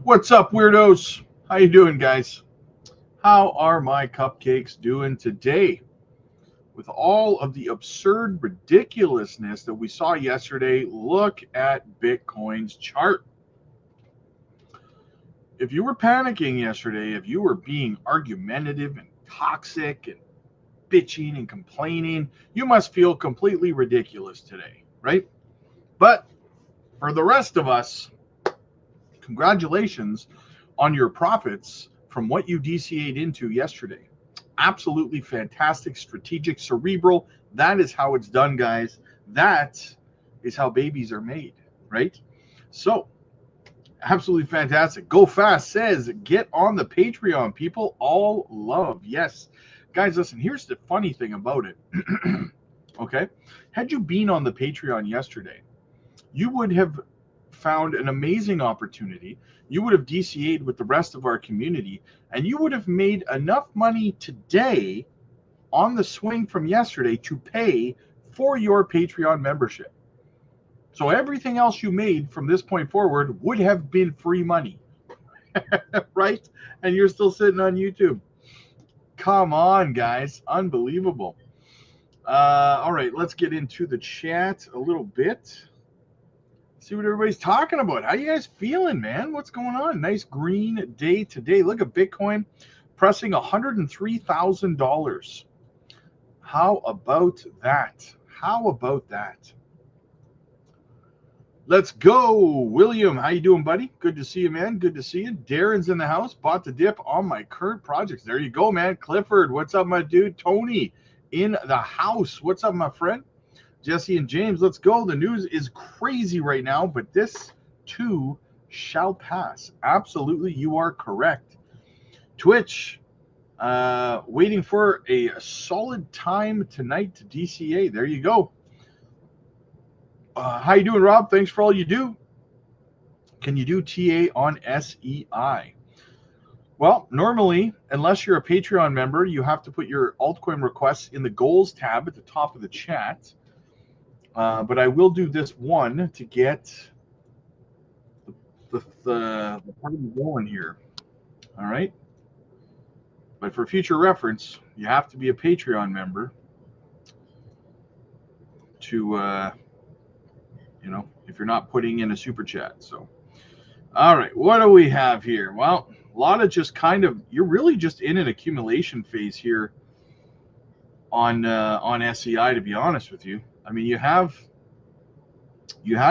What's up, weirdos? How you doing, guys? How are my cupcakes doing today? With all of the absurd ridiculousness that we saw yesterday, look at Bitcoin's chart. If you were panicking yesterday, if you were being argumentative and toxic and bitching and complaining, you must feel completely ridiculous today, right? But for the rest of us, congratulations on your profits from what you DCA'd into yesterday. Absolutely fantastic, strategic, cerebral. That is how it's done, guys. That is how babies are made, right? So, absolutely fantastic. Go Fast says, get on the Patreon, people. All love. Yes. Guys, listen, here's the funny thing about it. Okay. Had you been on the Patreon yesterday, you would have found an amazing opportunity. You would have DCA'd with the rest of our community, and you would have made enough money today on the swing from yesterday to pay for your Patreon membership. So everything else you made from this point forward would have been free money, right? And you're still sitting on YouTube. Come on, guys. Unbelievable. All right, let's get into the chat a little bit. See what everybody's talking about. How you guys feeling, man? What's going on? Nice green day today. Look at Bitcoin pressing $103,000. How about that? How about that? Let's go, William. How you doing, buddy? Good to see you, man. Good to see you. Darren's in the house. Bought the dip on my current projects. There you go, man. Clifford, what's up, my dude? Tony in the house. What's up, my friend? Jesse and James, let's go. The news is crazy right now, but this too shall pass. Absolutely, you are correct. Twitch, waiting for a solid time tonight to DCA. There you go. How you doing, Rob? Thanks for all you do. Can you do TA on SEI? Well, normally, unless you're a Patreon member, you have to put your altcoin requests in the goals tab at the top of the chat. But I will do this one to get the party going here. All right. But for future reference, you have to be a Patreon member to, if you're not putting in a super chat. So, all right, what do we have here? Well, a lot of just kind of, you're really just in an accumulation phase here on SEI, to be honest with you. I mean, you had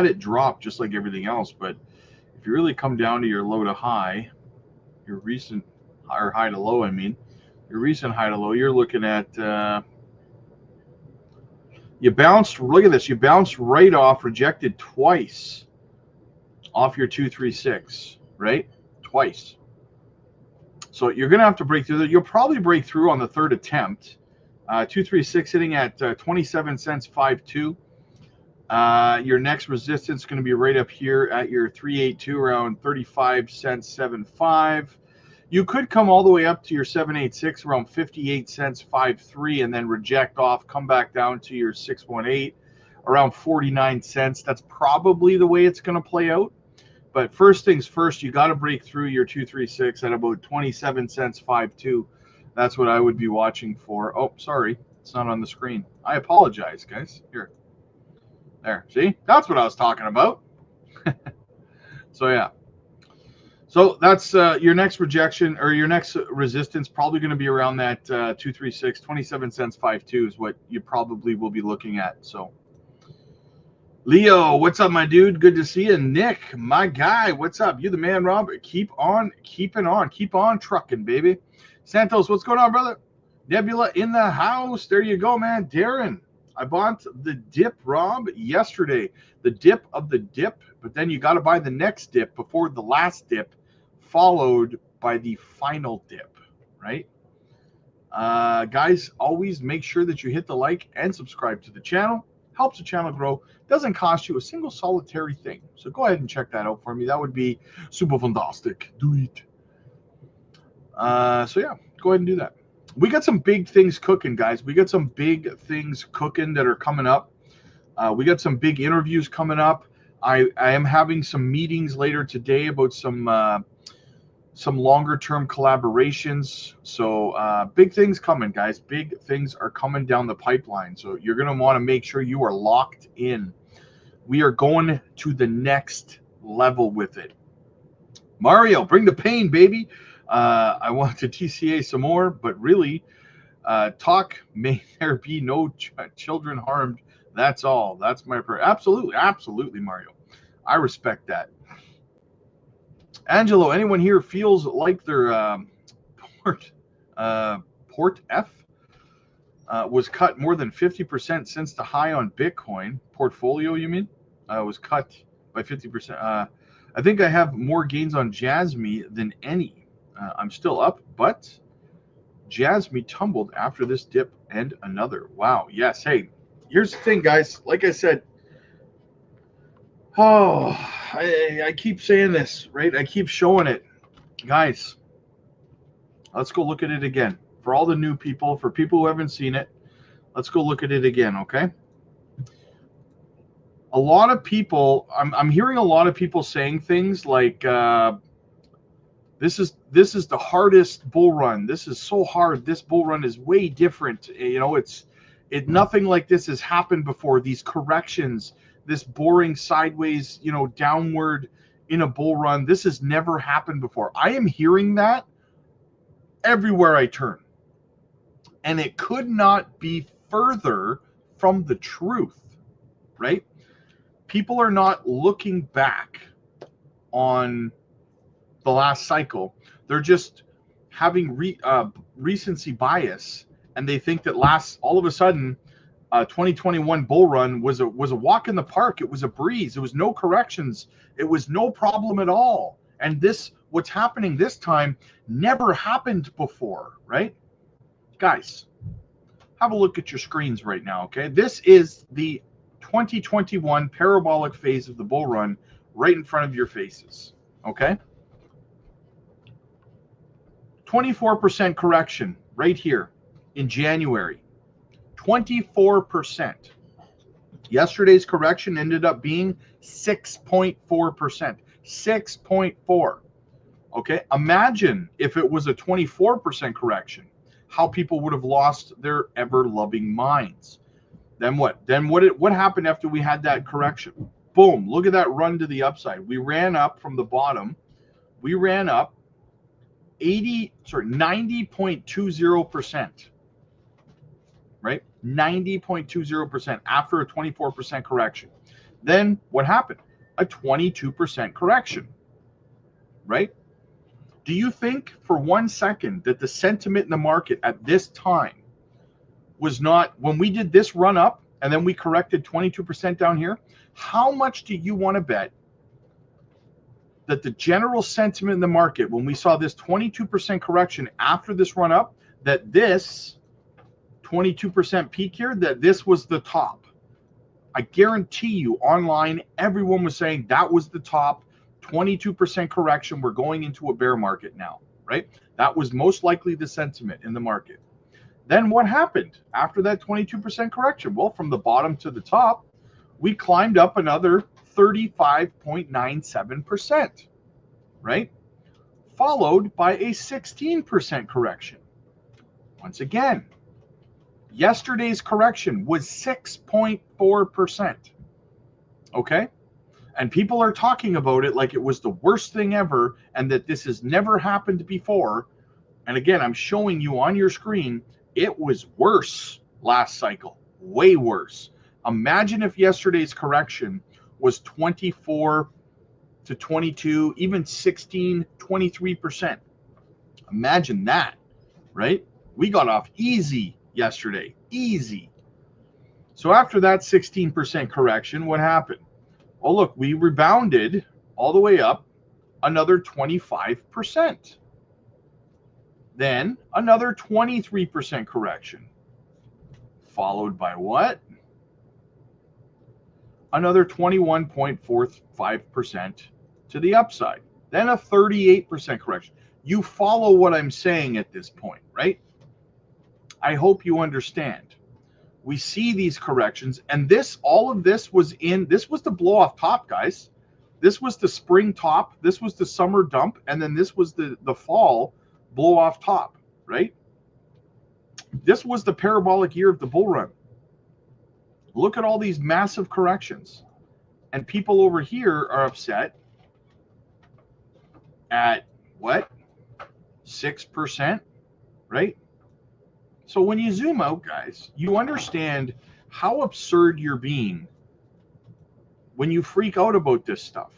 it drop just like everything else, but if you really come down to your low to high, your recent, or high to low, your recent high to low, you're looking at, you bounced, look at this, you bounced right off, rejected twice off your 236, right? Twice. So you're going to have to break through that. You'll probably break through on the third attempt. 236 hitting at 27 cents 5.2. Your next resistance is going to be right up here at your 382 around 35 cents 7.5. You could come all the way up to your 786 around 58 cents 5.3 and then reject off, come back down to your 618 around 49 cents. That's probably the way it's going to play out. But first things first, you got to break through your 236 at about 27 cents 5.2. That's what I would be watching for. Oh, sorry. It's not on the screen. I apologize, guys. Here. There. See? That's what I was talking about. So, yeah. So, that's your next rejection or your next resistance probably going to be around that 236, 27 cents 5.2 is what you probably will be looking at. So, Leo, what's up, my dude? Good to see you. Nick, my guy, what's up? You the man, Rob. Keep on keeping on. Keep on trucking, baby. Santos, what's going on, brother? Nebula in the house. There you go, man. Darren, I bought the dip, Rob, yesterday. The dip of the dip, but then you got to buy the next dip before the last dip, followed by the final dip, right? Guys, always make sure that you hit the like and subscribe to the channel. Helps the channel grow. Doesn't cost you a single solitary thing. So go ahead and check that out for me. That would be super fantastic. Do it. So yeah, go ahead and do that. We got some big things cooking, guys. We got some big things cooking that are coming up. We got some big interviews coming up. I am having some meetings later today about some some longer term collaborations. So big things coming, guys. Big things are coming down the pipeline. So you're going to want to make sure you are locked in. We are going to the next level with it. Mario, bring the pain, baby. I want to TCA some more, but really, talk, may there be no children harmed. That's all. That's my prayer. Absolutely. Absolutely, Mario. I respect that. Angelo, anyone here feels like their port F was cut more than 50% since the high on Bitcoin portfolio? You mean was cut by 50%? I think I have more gains on Jasmy than any. I'm still up, but Jasmy tumbled after this dip and another. Wow. Yes. Hey, here's the thing, guys. Like I said, I keep saying this, right? I keep showing it. Guys, let's go look at it again. For all the new people, for people who haven't seen it, let's go look at it again, okay? A lot of people, I'm hearing a lot of people saying things like, this is the hardest bull run. This is so hard. This bull run is way different. You know, nothing like this has happened before. These corrections, this boring sideways, you know, downward in a bull run. This has never happened before. I am hearing that everywhere I turn. And it could not be further from the truth, right? People are not looking back on the last cycle. They're just having recency bias, and they think that all of a sudden 2021 bull run was a walk in the park. It was a breeze. It was no corrections. It was no problem at all. And what's happening this time never happened before, right? Guys, have a look at your screens right now, okay? This is the 2021 parabolic phase of the bull run right in front of your faces, okay? 24% correction right here in January. 24%. Yesterday's correction ended up being 6.4%. 6.4. Okay, imagine if it was a 24% correction, how people would have lost their ever-loving minds. Then what? Then what happened after we had that correction? Boom, look at that run to the upside. We ran up from the bottom. We ran up 90.20%. Right? 90.20% after a 24% correction. Then what happened? A 22% correction. Right? Do you think for 1 second that the sentiment in the market at this time was not, when we did this run up and then we corrected 22% down here, how much do you want to bet that the general sentiment in the market, when we saw this 22% correction after this run up, that this 22% peak here, that this was the top? I guarantee you online, everyone was saying that was the top. 22% correction. We're going into a bear market now, right? That was most likely the sentiment in the market. Then what happened after that 22% correction? Well, from the bottom to the top, we climbed up another 35.97%, right? Followed by a 16% correction. Once again, yesterday's correction was 6.4%, okay? And people are talking about it like it was the worst thing ever and that this has never happened before. And again, I'm showing you on your screen, it was worse last cycle, way worse. Imagine if yesterday's correction was 24 to 22, even 16, 23%. Imagine that, right? We got off easy yesterday, easy. So after that 16% correction, what happened? Oh, look, we rebounded all the way up another 25%. Then another 23% correction. Followed by what? Another 21.45% to the upside. Then a 38% correction. You follow what I'm saying at this point, right? I hope you understand. We see these corrections, and all of this was the blow off top, guys. This was the spring top. This was the summer dump. And then this was the fall blow off top, right? This was the parabolic year of the bull run. Look at all these massive corrections. And people over here are upset at what? 6%, right? So when you zoom out, guys, you understand how absurd you're being when you freak out about this stuff,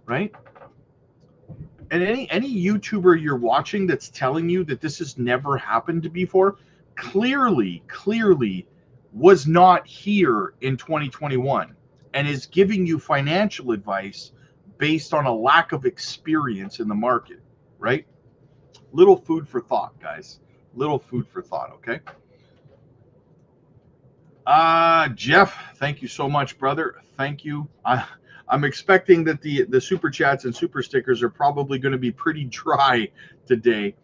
right? And any YouTuber you're watching that's telling you that this has never happened before, clearly was not here in 2021 and is giving you financial advice based on a lack of experience in the market, right? Little food for thought, guys. Little food for thought, okay? Jeff, thank you so much, brother. Thank you. I'm expecting that the super chats and super stickers are probably going to be pretty dry today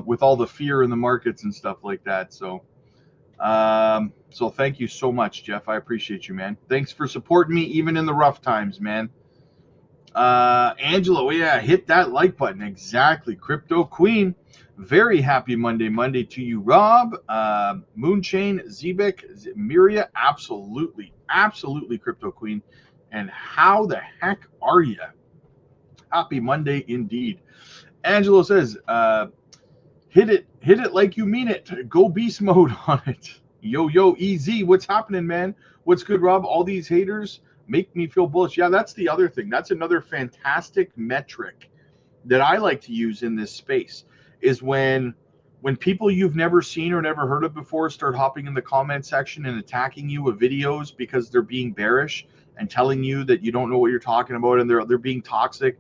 with all the fear in the markets and stuff like that. So thank you so much, Jeff. I appreciate you, man. Thanks for supporting me even in the rough times, man. Angela, yeah, hit that like button. Exactly. Crypto Queen. Very happy Monday to you, Rob. Moonchain, Zebek, Miria, absolutely, Crypto Queen. And how the heck are you? Happy Monday indeed. Angelo says, hit it like you mean it. Go beast mode on it. Yo, EZ, what's happening, man? What's good, Rob? All these haters make me feel bullish. Yeah, that's the other thing. That's another fantastic metric that I like to use in this space is when people you've never seen or never heard of before start hopping in the comment section and attacking you with videos because they're being bearish and telling you that you don't know what you're talking about and they're being toxic.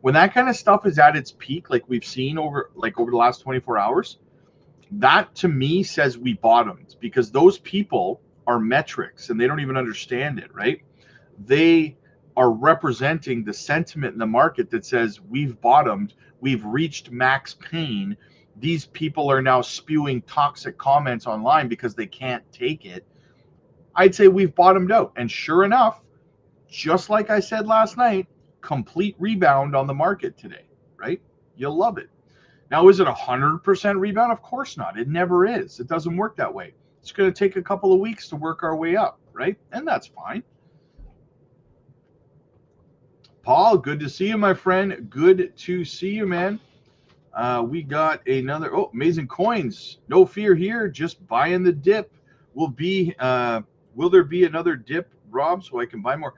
When that kind of stuff is at its peak, like we've seen over the last 24 hours, that to me says we bottomed, because those people are metrics and they don't even understand it, right? They are representing the sentiment in the market that says we've bottomed, we've reached max pain. These people are now spewing toxic comments online because they can't take it. I'd say we've bottomed out. And sure enough, just like I said last night, complete rebound on the market today, right? You'll love it. Now, is it 100% rebound? Of course not. It never is. It doesn't work that way. It's going to take a couple of weeks to work our way up, right? And that's fine. Paul, good to see you, my friend. Good to see you, man. We got another, amazing coins. No fear here, just buying the dip. Will there be another dip, Rob, so I can buy more?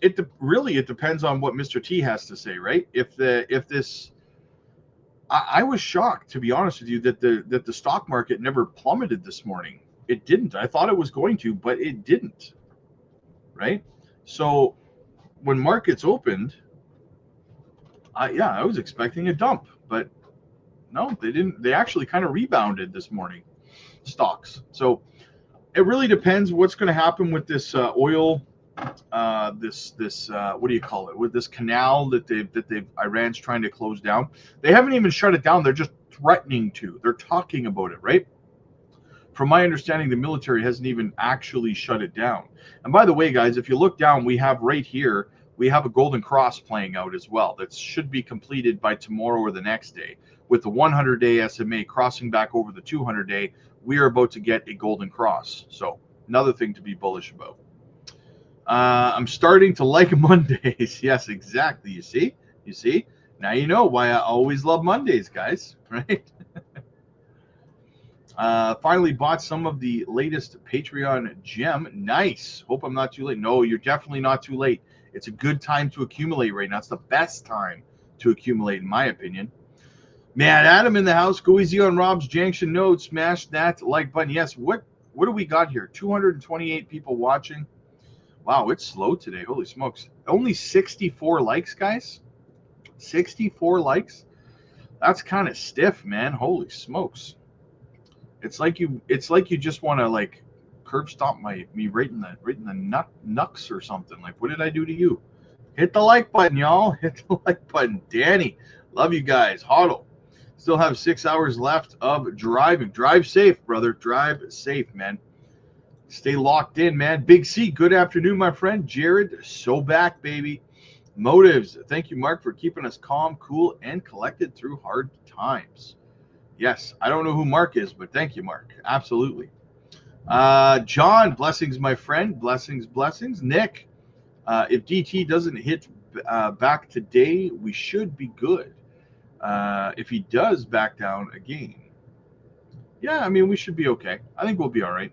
It depends on what Mr. T has to say, right? I was shocked, to be honest with you, that the stock market never plummeted this morning. It didn't. I thought it was going to, but it didn't, right? So when markets opened, I was expecting a dump, but no, they didn't. They actually kind of rebounded this morning, stocks. So it really depends what's going to happen with this oil, this what do you call it? With this canal that Iran's trying to close down. They haven't even shut it down. They're just threatening to. They're talking about it, right? From my understanding, the military hasn't even actually shut it down. And by the way, guys, if you look down, we have right here, we have a golden cross playing out as well. That should be completed by tomorrow or the next day. With the 100-day SMA crossing back over the 200-day, we are about to get a golden cross. So another thing to be bullish about. I'm starting to like Mondays. Yes, exactly. You see? Now you know why I always love Mondays, guys, right? Finally bought some of the latest Patreon gem. Nice. Hope I'm not too late. No, you're definitely not too late. It's a good time to accumulate right now. It's the best time to accumulate, in my opinion. Man, Adam in the house. Go easy on Rob's Junction Note. Smash that like button. Yes, what do we got here? 228 people watching. Wow, it's slow today. Holy smokes. Only 64 likes, guys. 64 likes. That's kind of stiff, man. Holy smokes. It's like you just want to like curb stomp me right in the nuts or something. Like, what did I do to you? Hit the like button, y'all. Hit the like button. Danny, love you guys. Huddle. Still have 6 hours left of driving. Drive safe, brother. Drive safe, man. Stay locked in, man. Big C, good afternoon, my friend. Jared, so back, baby. Motives, thank you, Mark, for keeping us calm, cool, and collected through hard times. Yes, I don't know who Mark is, but thank you, Mark. Absolutely. John, blessings, my friend. Blessings, blessings. Nick, if DT doesn't hit back today, we should be good. If he does back down again, yeah, I mean, we should be okay. I think we'll be all right.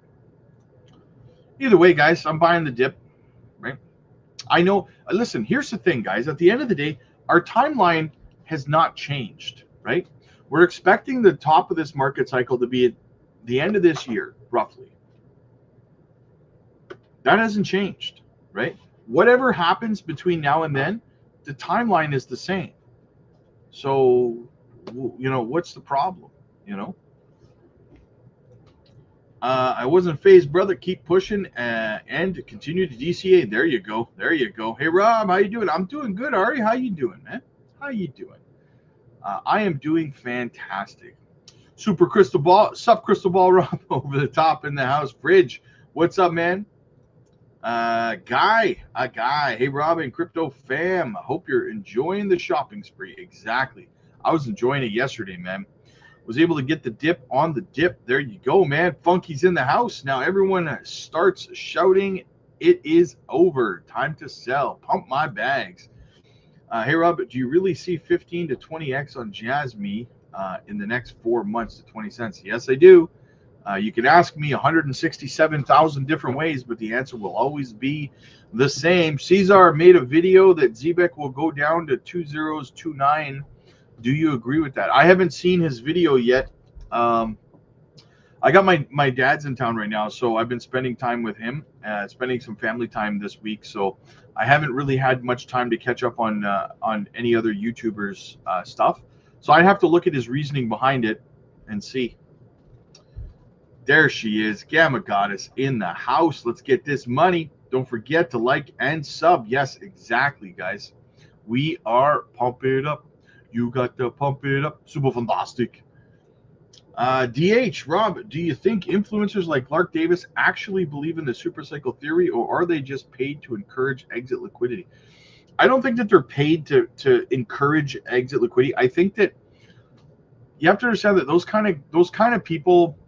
Either way, guys, I'm buying the dip, right? I know. Listen, here's the thing, guys. At the end of the day, our timeline has not changed, right? We're expecting the top of this market cycle to be at the end of this year, roughly. That hasn't changed, right? Whatever happens between now and then, the timeline is the same. So, what's the problem, I wasn't phased, brother. Keep pushing and continue to DCA. There you go. There you go. Hey, Rob, how you doing? I'm doing good. Ari, how you doing, man? How you doing? I am doing fantastic. Super Crystal Ball. Sup, Crystal Ball, Rob, over the top in the house. Bridge, what's up, man? Guy. Hey, Rob and Crypto fam. I hope you're enjoying the shopping spree. Exactly. I was enjoying it yesterday, man. Was able to get the dip on the dip. There you go, man. Funky's in the house. Now everyone starts shouting, it is over. Time to sell. Pump my bags. Hey, Rob, do you really see 15 to 20x on Jasmy in the next 4 months to 20 cents? Yes, I do. You can ask me 167,000 different ways, but the answer will always be the same. Cesar made a video that Zebek will go down to 2029. Do you agree with that? I haven't seen his video yet. I got my dad's in town right now, so I've been spending time with him, spending some family time this week. So I haven't really had much time to catch up on any other YouTubers' stuff. So I'd have to look at his reasoning behind it and see. There she is, Gamma Goddess in the house. Let's get this money. Don't forget to like and sub. Yes, exactly, guys. We are pumping it up. You got to pump it up. Super fantastic. DH, Rob, do you think influencers like Lark Davis actually believe in the supercycle theory, or are they just paid to encourage exit liquidity? I don't think that they're paid to encourage exit liquidity. I think that you have to understand that those kind of people,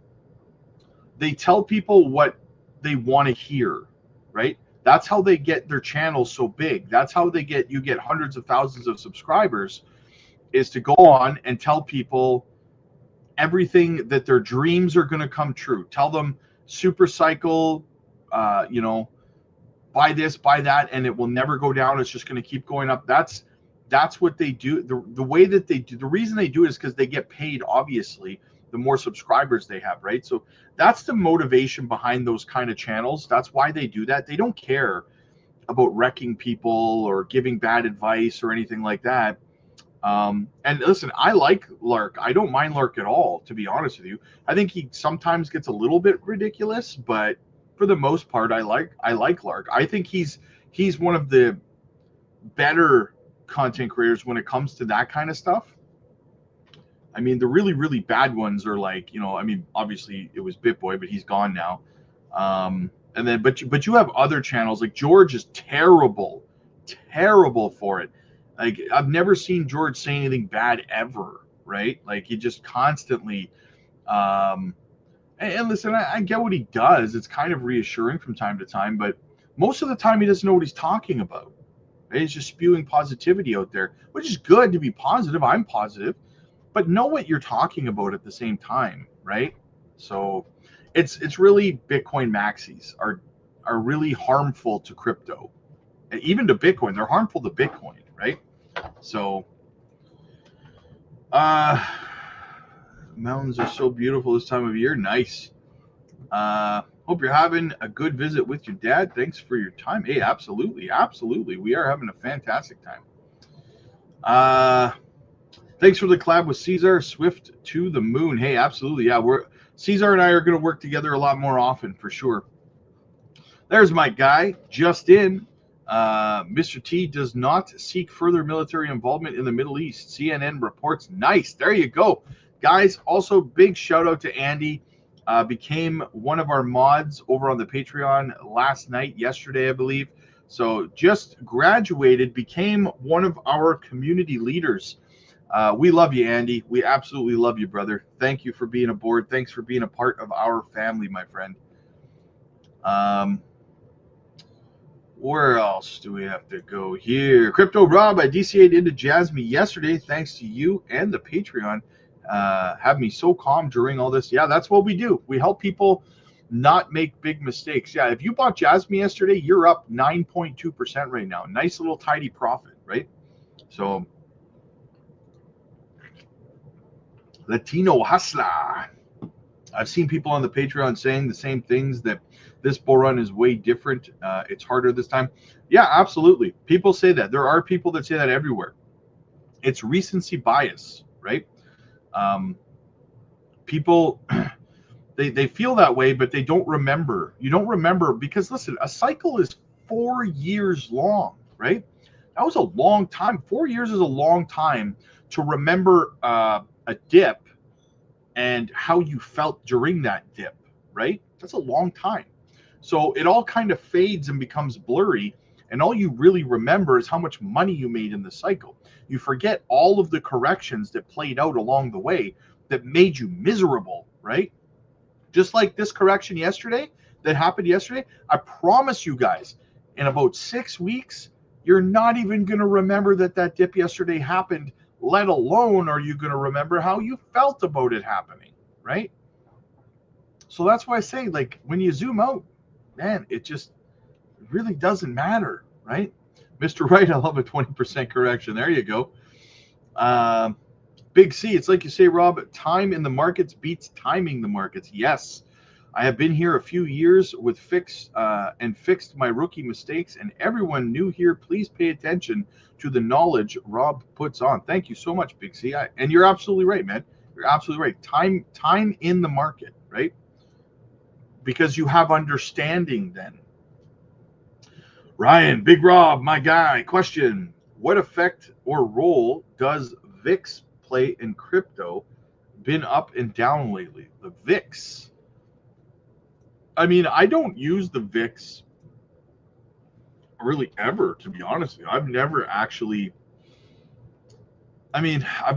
they tell people what they want to hear, right? That's how they get their channels so big. That's how you get hundreds of thousands of subscribers, is to go on and tell people everything that their dreams are going to come true. Tell them super cycle, buy this, buy that, and it will never go down. It's just going to keep going up. That's what they do. The way that they do, the reason they do it is because they get paid, obviously, the more subscribers they have, right? So that's the motivation behind those kind of channels. That's why they do that. They don't care about wrecking people or giving bad advice or anything like that. And listen, I like Lark. I don't mind Lark at all, to be honest with you. I think he sometimes gets a little bit ridiculous, but for the most part, I like Lark. I think he's one of the better content creators when it comes to that kind of stuff. I mean, the really, really bad ones are like, obviously it was BitBoy, but he's gone now. And then, but you have other channels like George is terrible for it. Like, I've never seen George say anything bad ever, right? Like, he just constantly, and listen, I get what he does. It's kind of reassuring from time to time, but most of the time he doesn't know what he's talking about. Right? He's just spewing positivity out there, which is good to be positive. I'm positive, but know what you're talking about at the same time, right? So it's really Bitcoin maxis are really harmful to crypto. Even to Bitcoin, they're harmful to Bitcoin, right? So, mountains are so beautiful this time of year. Nice. Hope you're having a good visit with your dad. Thanks for your time. Hey, absolutely. We are having a fantastic time. Thanks for the collab with Cesar. Swift to the moon. Hey, absolutely. Yeah, Cesar and I are going to work together a lot more often, for sure. There's my guy, just in. Mr. T does not seek further military involvement in the Middle East. CNN reports. Nice. There you go. Guys, also big shout out to Andy. became one of our mods over on the Patreon yesterday, I believe. So just graduated, became one of our community leaders. We love you, Andy. We absolutely love you, brother. Thank you for being aboard. Thanks for being a part of our family, my friend. Where else do we have to go here? Crypto Rob, I DCA'd into Jasmine yesterday thanks to you and the Patreon. Have me so calm during all this. Yeah, that's what we do. We help people not make big mistakes. Yeah, if you bought Jasmine yesterday, you're up 9.2% right now. Nice little tidy profit, right? So, Latino Hustler. I've seen people on the Patreon saying the same things, that this bull run is way different. It's harder this time. Yeah, absolutely. People say that. There are people that say that everywhere. It's recency bias, right? People, they feel that way, but they don't remember. You don't remember because, listen, a cycle is 4 years long, right? That was a long time. 4 years is a long time to remember a dip and how you felt during that dip, right? That's a long time. So it all kind of fades and becomes blurry. And all you really remember is how much money you made in the cycle. You forget all of the corrections that played out along the way that made you miserable, right? Just like this correction yesterday that happened yesterday, I promise you guys, in about 6 weeks, you're not even going to remember that dip yesterday happened, let alone are you going to remember how you felt about it happening, right? So that's why I say, like, when you zoom out, man, it really doesn't matter, right? Mr. Wright, I love a 20% correction. There you go. Big C, it's like you say, Rob, time in the markets beats timing the markets. Yes, I have been here a few years with fixed my rookie mistakes, and everyone new here, please pay attention to the knowledge Rob puts on. Thank you so much, Big C. And you're absolutely right, man. You're absolutely right. Time in the market, right? Because you have understanding then. Ryan, Big Rob, my guy, question. What effect or role does VIX play in crypto? Been up and down lately. The VIX. I mean, I don't use the VIX really ever, to be honest with you. I've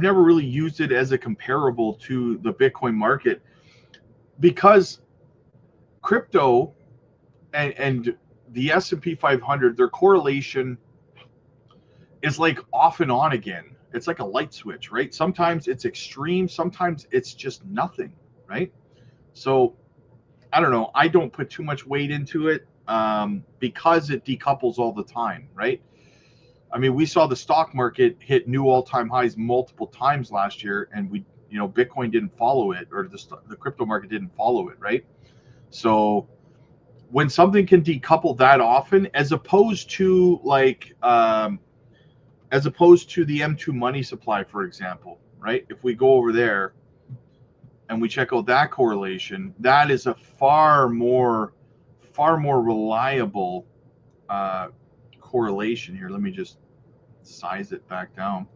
never really used it as a comparable to the Bitcoin market, because crypto and the S&P 500, their correlation is like off and on again. It's like a light switch, right? Sometimes it's extreme, sometimes it's just nothing, right? So I don't know. I don't put too much weight into it because it decouples all the time, right? I mean, we saw the stock market hit new all-time highs multiple times last year, and Bitcoin didn't follow it, or the crypto market didn't follow it, right? So when something can decouple that often, as opposed to the M2 money supply, for example, right? If we go over there and we check out that correlation, that is a far more reliable correlation here. Let me just size it back down.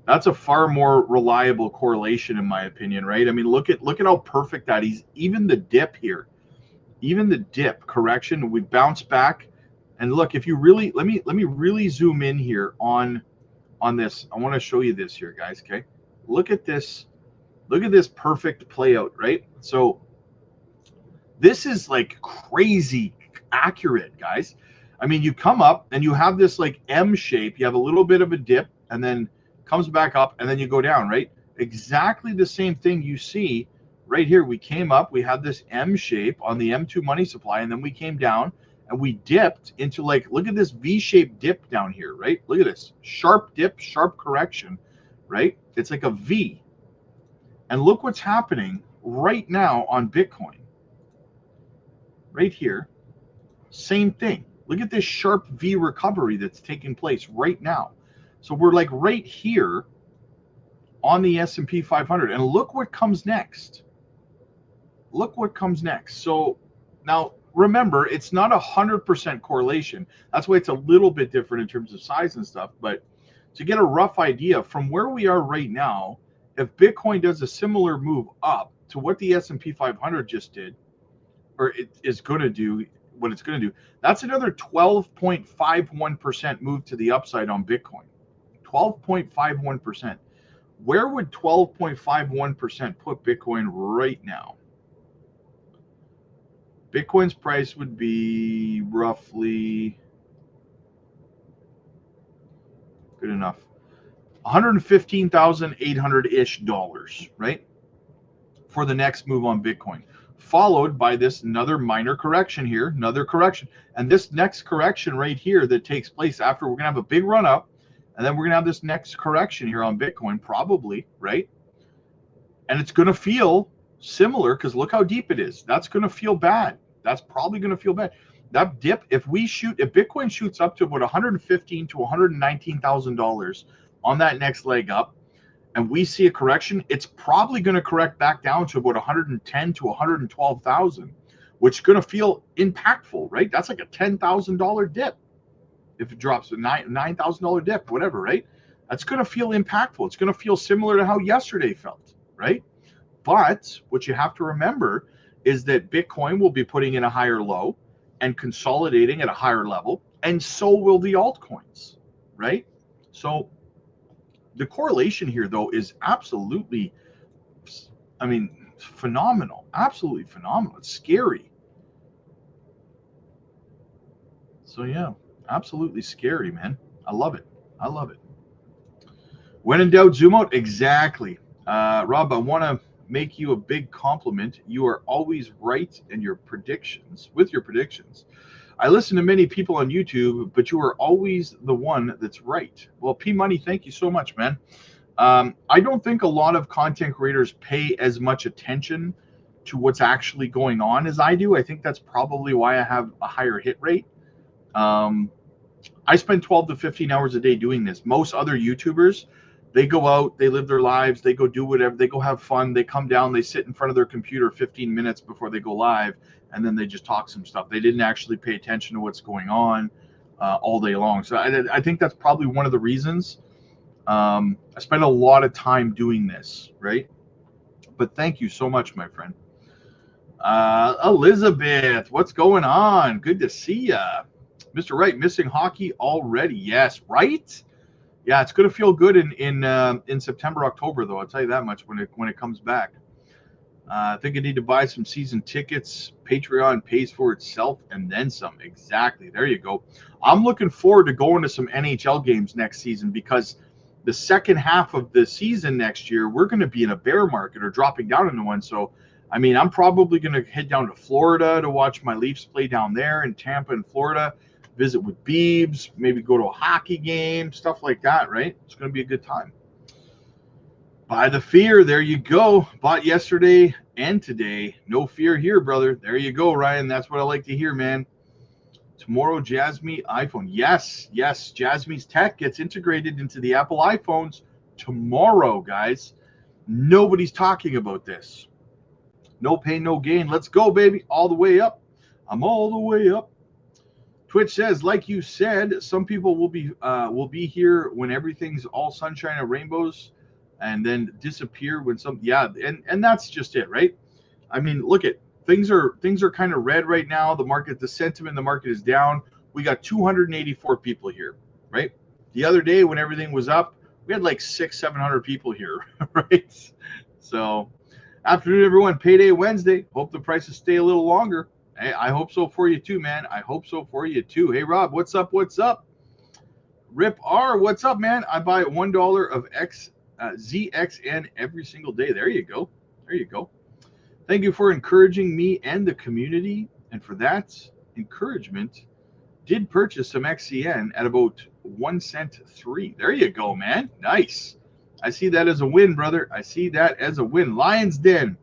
That's a far more reliable correlation, in my opinion, right? I mean, look at how perfect that is. Even the dip here, even the dip correction, we bounce back. And look, if you really let me really zoom in here on this. I want to show you this here, guys. Okay, look at this perfect play out, right? So this is like crazy accurate, guys. I mean, you come up and you have this like M shape. You have a little bit of a dip, and then comes back up, and then you go down, right? Exactly the same thing you see right here. We came up, we had this M shape on the M2 money supply, and then we came down and we dipped into, like, look at this V-shaped dip down here, right? Look at this sharp dip, sharp correction, right? It's like a V. And look what's happening right now on Bitcoin. Right here, same thing. Look at this sharp V recovery that's taking place right now. So we're like right here on the S&P 500. And look what comes next. Look what comes next. So now remember, it's not 100% correlation. That's why it's a little bit different in terms of size and stuff. But to get a rough idea from where we are right now, if Bitcoin does a similar move up, to what the S&P 500 just did, or it is going to do, what it's going to do, that's another 12.51% move to the upside on Bitcoin. 12.51%. Where would 12.51% put Bitcoin right now? Bitcoin's price would be roughly, good enough, $115,800-ish, right? For the next move on Bitcoin, followed by this another minor correction here, another correction. And this next correction right here that takes place after, we're going to have a big run up, and then we're going to have this next correction here on Bitcoin, probably, right? And it's going to feel similar because look how deep it is. That's going to feel bad. That's probably going to feel bad. That dip, if Bitcoin shoots up to about $115,000 to $119,000 on that next leg up, and we see a correction, it's probably going to correct back down to about 110 to 112,000, which is going to feel impactful, right? That's like a $10,000 dip. If it drops a $9,000 dip, whatever, right? That's going to feel impactful. It's going to feel similar to how yesterday felt, right? But what you have to remember is that Bitcoin will be putting in a higher low and consolidating at a higher level, and so will the altcoins, right? So the correlation here, though, is absolutely, I mean, phenomenal, absolutely phenomenal. It's scary. So yeah, absolutely scary, man. I love it. I love it. When in doubt, zoom out. Exactly. Rob, I want to make you a big compliment. You are always right in your predictions, with your predictions. I listen to many people on YouTube, but you are always the one that's right. Well, P Money, thank you so much, man. I don't think a lot of content creators pay as much attention to what's actually going on as I do. I think that's probably why I have a higher hit rate. I spend 12 to 15 hours a day doing this. Most other YouTubers, they go out, they live their lives, they go do whatever, they go have fun, they come down, they sit in front of their computer 15 minutes before they go live, and then they just talk some stuff. They didn't actually pay attention to what's going on all day long. So I think that's probably one of the reasons. I spend a lot of time doing this, right? But thank you so much, my friend. Elizabeth, what's going on? Good to see ya. Mr. Wright, missing hockey already. Yes, right? Yeah, it's going to feel good in September, October, though. I'll tell you that much when it comes back. I think I need to buy some season tickets. Patreon pays for itself and then some. Exactly. There you go. I'm looking forward to going to some NHL games next season because the second half of the season next year, we're going to be in a bear market or dropping down into one. So, I mean, I'm probably going to head down to Florida to watch my Leafs play down there in Tampa and Florida. Visit with Beebs, maybe go to a hockey game, stuff like that, right? It's going to be a good time. Buy the fear. There you go. Bought yesterday and today. No fear here, brother. There you go, Ryan. That's what I like to hear, man. Tomorrow, Jasmy iPhone. Yes. Jasmy's tech gets integrated into the Apple iPhones tomorrow, guys. Nobody's talking about this. No pain, no gain. Let's go, baby. All the way up. I'm all the way up. Twitch says, like you said, some people will be here when everything's all sunshine and rainbows, and then disappear when some. Yeah, and that's just it, right? I mean, look at things are kind of red right now. The sentiment in the market is down. We got 284 people here, right? The other day when everything was up, we had like 600-700 people here, right? So, afternoon, everyone. Payday Wednesday. Hope the prices stay a little longer. Hey, I hope so for you too, man. I hope so for you too. Hey, Rob, what's up? What's up? Rip R, what's up, man? I buy $1 of ZXN every single day. There you go. There you go. Thank you for encouraging me and the community. And for that encouragement, did purchase some XCN at about 1 cent 3. There you go, man. Nice. I see that as a win, brother. I see that as a win. Lion's Den.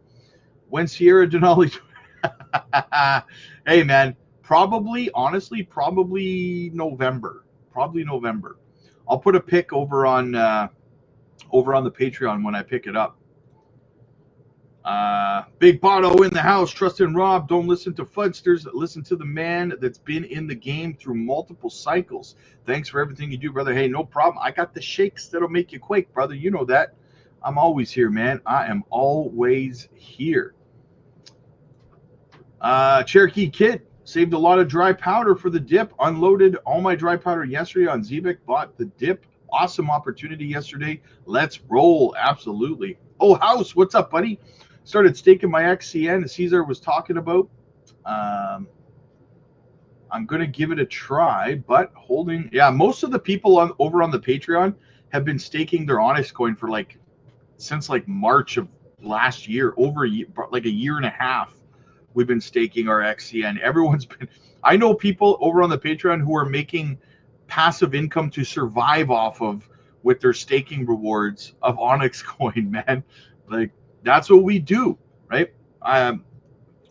When Sierra Denali. Hey, man. Honestly, probably November. Probably November. I'll put a pic over on the Patreon when I pick it up. Big Botto in the house. Trust in Rob. Don't listen to fudsters. Listen to the man that's been in the game through multiple cycles. Thanks for everything you do, brother. Hey, no problem. I got the shakes that'll make you quake, brother. You know that. I'm always here, man. I am always here. Cherokee Kid saved a lot of dry powder for the dip. Unloaded all my dry powder yesterday on Zebek. Bought the dip. Awesome opportunity yesterday. Let's roll. Absolutely. Oh, House, what's up, buddy? Started staking my XCN. Caesar was talking about. Um, I'm gonna give it a try, but holding. Yeah, most of the people over on the Patreon have been staking their Onyx coin for since March of last year, over a year and a half. We've been staking our XCN. Everyone's been. I know people over on the Patreon who are making passive income to survive off of with their staking rewards of Onyx coin, man. Like that's what we do, right?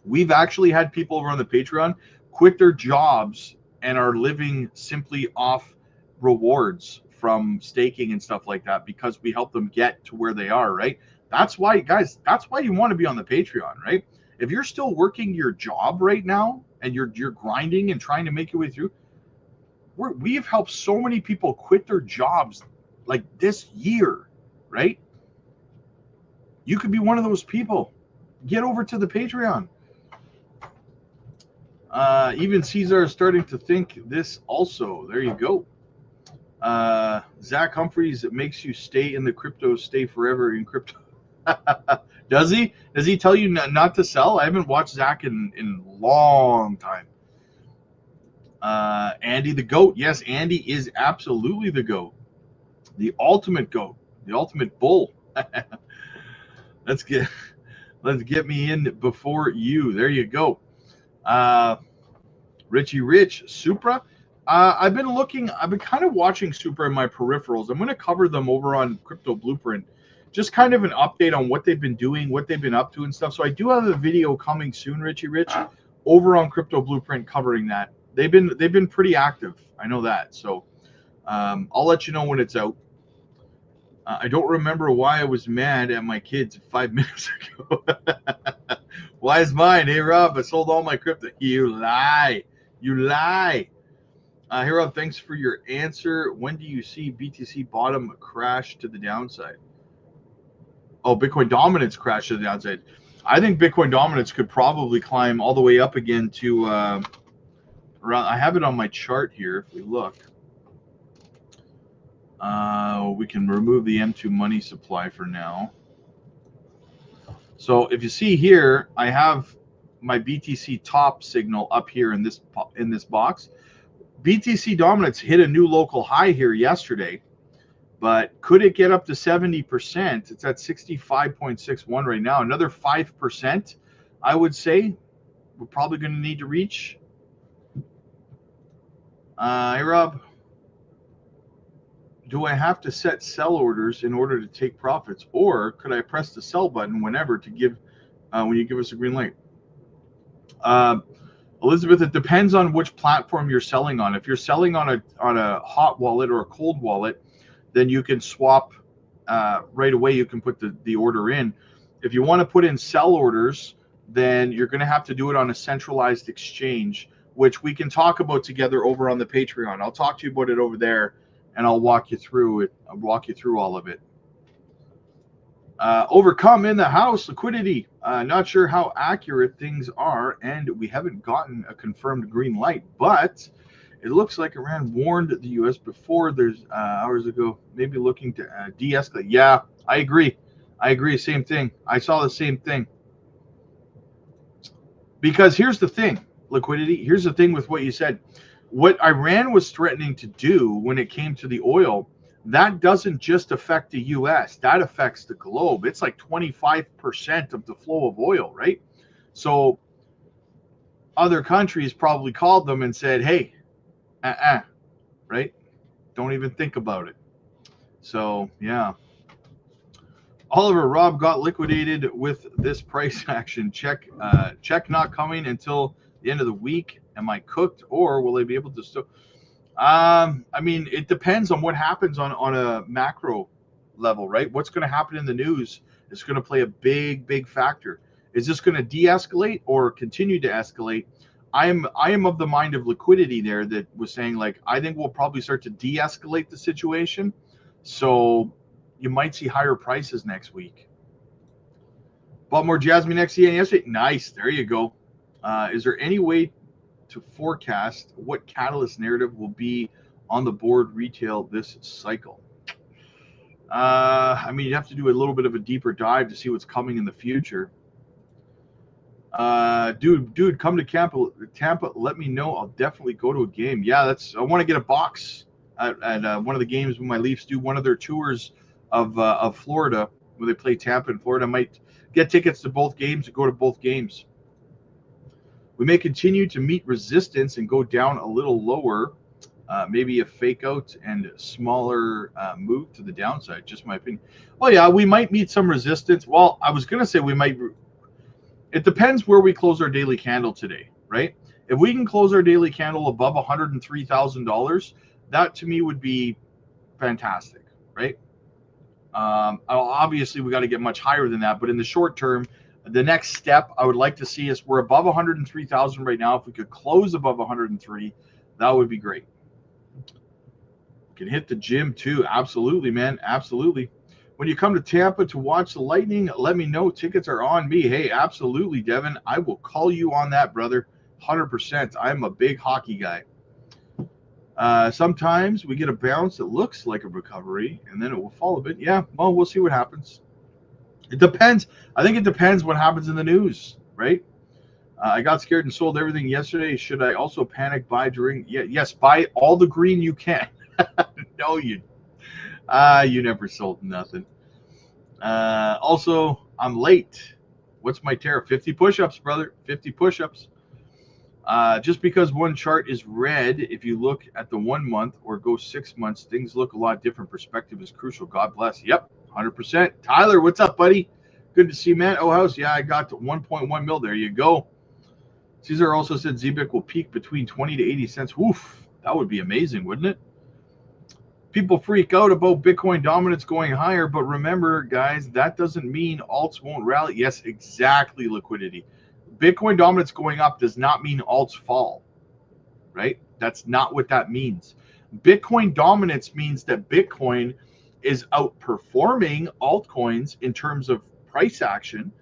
We've actually had people over on the Patreon quit their jobs and are living simply off rewards from staking and stuff like that because we help them get to where they are, right? That's why, guys, that's why you want to be on the Patreon, right? If you're still working your job right now and you're grinding and trying to make your way through, we've helped so many people quit their jobs like this year, right? You could be one of those people. Get over to the Patreon. Even Caesar is starting to think this also. There you go. Zach Humphreys, it makes you stay in the crypto, stay forever in crypto. Does he? Does he tell you not to sell? I haven't watched Zach in a long time. Andy the GOAT. Yes, Andy is absolutely the GOAT. The ultimate GOAT. The ultimate bull. Let's get me in before you. There you go. Richie Rich, Supra. I've been kind of watching Supra in my peripherals. I'm going to cover them over on Crypto Blueprint. Just kind of an update on what they've been doing, what they've been up to and stuff. So I do have a video coming soon, Richie Rich, over on Crypto Blueprint covering that. They've been pretty active. I know that. So I'll let you know when it's out. I don't remember why I was mad at my kids 5 minutes ago. Why is mine? Hey, Rob, I sold all my crypto. You lie. You lie. Hey, Rob, thanks for your answer. When do you see BTC bottom crash to the downside? Oh, Bitcoin dominance crash to the downside. I think Bitcoin dominance could probably climb all the way up again to around. I have it on my chart here. If we look, we can remove the M2 money supply for now. So if you see here, I have my BTC top signal up here in this box. BTC dominance hit a new local high here yesterday, but could it get up to 70%? It's at 65.61 right now. Another 5%, I would say, we're probably going to need to reach. Hey, Rob, do I have to set sell orders in order to take profits, or could I press the sell button whenever to give when you give us a green light? Elizabeth, it depends on which platform you're selling on. If you're selling on a hot wallet or a cold wallet, then you can swap right away. You can put the order in. If you want to put in sell orders, then you're going to have to do it on a centralized exchange, which we can talk about together over on the Patreon. I'll talk to you about it over there, and I'll walk you through it. I'll walk you through all of it. Overcome in the house, liquidity. Not sure how accurate things are, and we haven't gotten a confirmed green light, but it looks like Iran warned the U.S. before there's hours ago, maybe looking to de-escalate. Yeah, I agree. Same thing. I saw the same thing. Because here's the thing, liquidity. Here's the thing with what you said. What Iran was threatening to do when it came to the oil, that doesn't just affect the U.S. That affects the globe. It's like 25% of the flow of oil, right? So other countries probably called them and said, hey, right? Don't even think about it. So, yeah. Oliver, Rob got liquidated with this price action. Check not coming until the end of the week. Am I cooked, or will they be able to still? I mean, it depends on what happens on a macro level, right? What's going to happen in the news is going to play a big factor. Is this going to de-escalate or continue to escalate? I am of the mind of liquidity there that was saying, like, I think we'll probably start to de-escalate the situation. So you might see higher prices next week. Bought more Jasmine XCN yesterday. Nice. There you go. Is there any way to forecast what catalyst narrative will be on the board retail this cycle? I mean, you have to do a little bit of a deeper dive to see what's coming in the future. Dude, come to Tampa. Let me know. I'll definitely go to a game. Yeah, I want to get a box at one of the games when my Leafs do one of their tours of Florida, where they play Tampa in Florida. I might get tickets to both games and go to both games. We may continue to meet resistance and go down a little lower. Maybe a fake out and smaller move to the downside. Just my opinion. Well, yeah, we might meet some resistance. Well, I was going to say we might. It depends where we close our daily candle today, right? If we can close our daily candle above $103,000, that to me would be fantastic, right? Obviously, we got to get much higher than that. But in the short term, the next step I would like to see is we're above 103,000 right now. If we could close above 103, that would be great. Can hit the gym too. Absolutely, man. Absolutely. When you come to Tampa to watch the Lightning, let me know. Tickets are on me. Hey, absolutely, Devin. I will call you on that, brother. 100%. I'm a big hockey guy. Sometimes we get a bounce that looks like a recovery, and then it will fall a bit. Yeah, well, we'll see what happens. It depends. I think it depends what happens in the news, right? I got scared and sold everything yesterday. Should I also panic buy during? Yeah, yes, buy all the green you can. No, you never sold nothing. Also, I'm late. What's my tariff? 50 push-ups, brother. 50 push-ups. Just because one chart is red, if you look at the 1 month or go 6 months, things look a lot different. Perspective is crucial. God bless. Yep, 100%. Tyler, what's up, buddy? Good to see you, man. Oh, house. Yeah, I got to 1.1 mil. There you go. Caesar also said ZBIC will peak between 20 to 80 cents. Woof. That would be amazing, wouldn't it? People freak out about Bitcoin dominance going higher, but remember, guys, that doesn't mean alts won't rally. Yes, exactly, liquidity. Bitcoin dominance going up does not mean alts fall, right? That's not what that means. Bitcoin dominance means that Bitcoin is outperforming altcoins in terms of price action,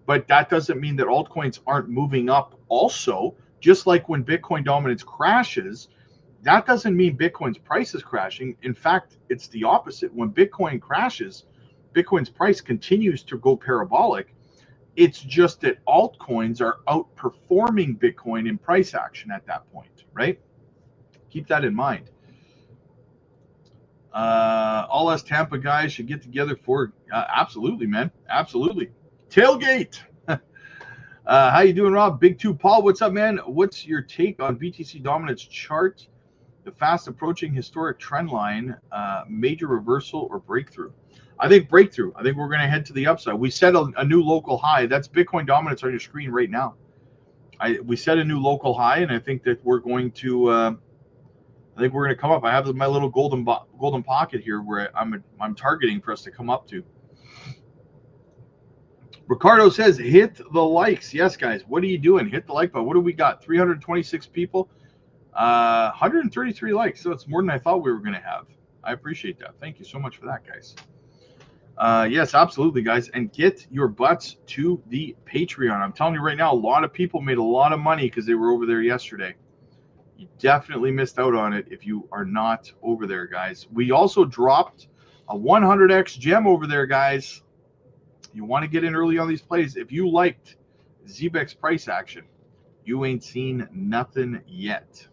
but that doesn't mean that altcoins aren't moving up also. Just like when Bitcoin dominance crashes, that doesn't mean Bitcoin's price is crashing. In fact, it's the opposite. When Bitcoin crashes, Bitcoin's price continues to go parabolic. It's just that altcoins are outperforming Bitcoin in price action at that point, right? Keep that in mind. All us Tampa guys should get together for absolutely, man. Absolutely. Tailgate. How you doing, Rob? Big Two Paul, what's up, man? What's your take on BTC dominance chart? The fast approaching historic trend line, major reversal or breakthrough? I think breakthrough. I think we're going to head to the upside. We set a new local high. That's Bitcoin dominance on your screen right now. We set a new local high, and I think that we're going to. I think we're going to come up. I have my little golden pocket here where I'm targeting for us to come up to. Ricardo says, hit the likes. Yes, guys. What are you doing? Hit the like button. What do we got? 326 people. 133 likes, so it's more than I thought we were going to have. I appreciate that. Thank you so much for that, guys. Yes, absolutely, guys. And get your butts to the Patreon. I'm telling you right now, a lot of people made a lot of money because they were over there yesterday. You definitely missed out on it if you are not over there, guys. We also dropped a 100x gem over there, guys. You want to get in early on these plays. If you liked ZBEX price action, you ain't seen nothing yet.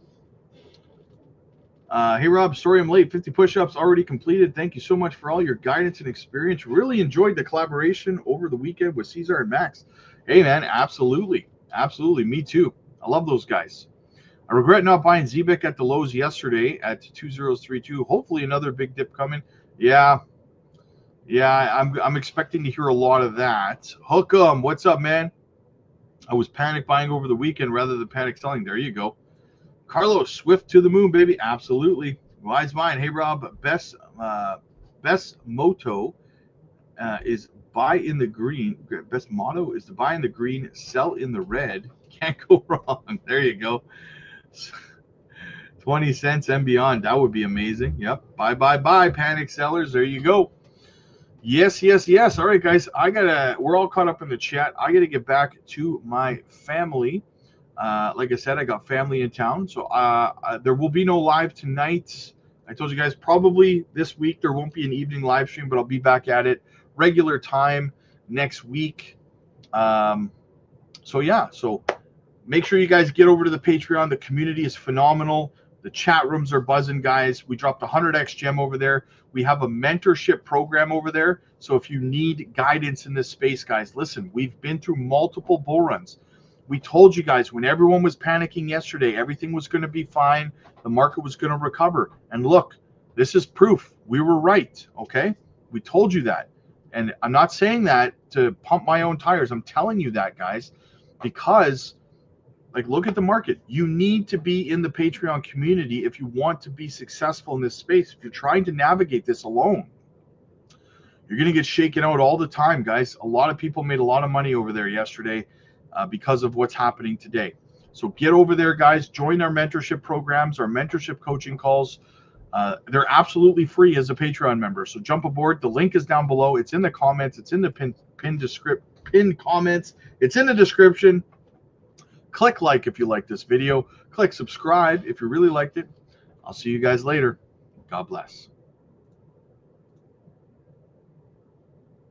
Hey, Rob, sorry I'm late. 50 push-ups already completed. Thank you so much for all your guidance and experience. Really enjoyed the collaboration over the weekend with Cesar and Max. Hey, man, absolutely. Absolutely. Me too. I love those guys. I regret not buying ZBIC at the lows yesterday at 2032. Hopefully another big dip coming. Yeah, I'm expecting to hear a lot of that. Hook'em, what's up, man? I was panic buying over the weekend rather than panic selling. There you go. Carlos, swift to the moon, baby. Absolutely. Wise mind. Hey, Rob, best motto is buy in the green. Best motto is to buy in the green, sell in the red. Can't go wrong. There you go. 20 cents and beyond. That would be amazing. Yep. Buy, panic sellers. There you go. Yes, yes, yes. All right, guys. We're all caught up in the chat. I gotta get back to my family. Like I said, I got family in town, so there will be no live tonight. I told you guys probably this week there won't be an evening live stream, but I'll be back at it regular time next week. So yeah, so make sure you guys get over to the Patreon. The community is phenomenal. The chat rooms are buzzing, guys. We dropped 100x gem over there. We have a mentorship program over there. So if you need guidance in this space, guys, listen, we've been through multiple bull runs. We told you guys when everyone was panicking yesterday, everything was going to be fine. The market was going to recover. And look, this is proof. We were right, okay? We told you that. And I'm not saying that to pump my own tires. I'm telling you that, guys, because like, look at the market. You need to be in the Patreon community if you want to be successful in this space. If you're trying to navigate this alone, you're going to get shaken out all the time, guys. A lot of people made a lot of money over there yesterday because of what's happening today. So get over there, guys. Join our mentorship programs, our mentorship coaching calls. They're absolutely free as a Patreon member. So jump aboard. The link is down below. It's in the comments. It's in the pinned comments. It's in the description. Click like if you like this video. Click subscribe if you really liked it. I'll see you guys later. God bless.